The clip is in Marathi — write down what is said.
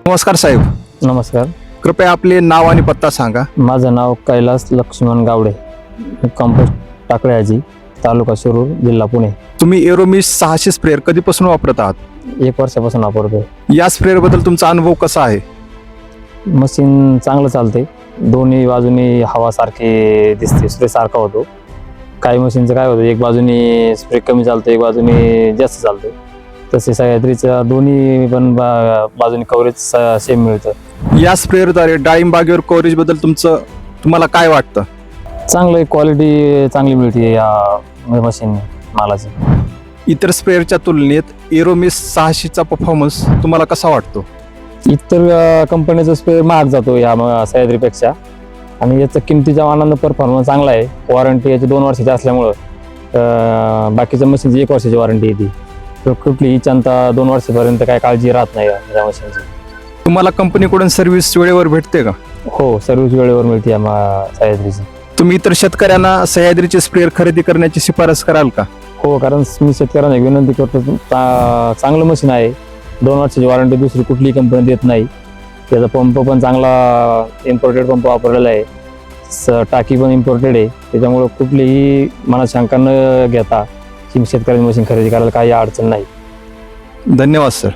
नमस्कार साहेब. नमस्कार. कृपया आपले नाव आणि पत्ता सांगा. माझं नाव कैलास लक्ष्मण गावडे, कंपोस्ट टाकळ्याजी, तालुका शिरूर, जिल्हा पुणे. तुम्ही एरोमिस 600 स्प्रेअर कधीपासून वापरत आहात? 1 वर्षापासून वापरतोय. या स्प्रेअर बद्दल तुमचा अनुभव कसा आहे? मशीन चांगलं चालते. दोन्ही बाजूनी हवा सारखी दिसते, स्प्रे सारखा होतो. काही मशीनचं काय होतं, एक बाजूनी स्प्रे कमी चालतो, एक बाजूनी जास्त चालतो. तसे सह्याद्रीच्या दोन्ही पण बाजूनी कव्हरेज सेम मिळतं. या स्प्रेअरद्वारे डाळिंब बागेवर कव्हरेज बद्दल तुम्हाला काय वाटतं? चांगलं क्वालिटी चांगली मिळते या मशीन मालाची. इतर स्प्रेअरच्या तुलनेत एरोमिस 600चा परफॉर्मन्स तुम्हाला कसा वाटतो? इतर कंपनीचा स्प्रे महाग जातो या सह्याद्रीपेक्षा, आणि याचा किमतीच्या मानानं परफॉर्मन्स चांगला आहे. वॉरंटी याची 2 वर्षाची असल्यामुळं बाकीच्या मशीनची 1 वर्षाची वॉरंटी येते. तर कुठलीही चिंता 2 वर्षापर्यंत काय काळजी राहत नाही या मशीनची. तुम्हाला कंपनीकडून सर्व्हिस वेळेवर भेटते का? हो, सर्व्हिस वेळेवर मिळते या सह्याद्रीची. तुम्ही इतर शेतकऱ्यांना सह्याद्रीचे स्प्रेअर खरेदी करण्याची शिफारस कराल का? हो, कारण मी शेतकऱ्यांना विनंती करतो, चांगलं मशीन आहे. 2 वर्षाची वॉरंटी दुसरी कुठलीही कंपनी देत नाही. त्याचा पंप पण चांगला इम्पोर्टेड पंप वापरलेला आहे. टाकी पण इम्पोर्टेड आहे. त्याच्यामुळं कुठलीही मनात शंका न घेता शेतकऱ्यांची मशीन खरेदी करायला काही अडचण नाही. धन्यवाद सर.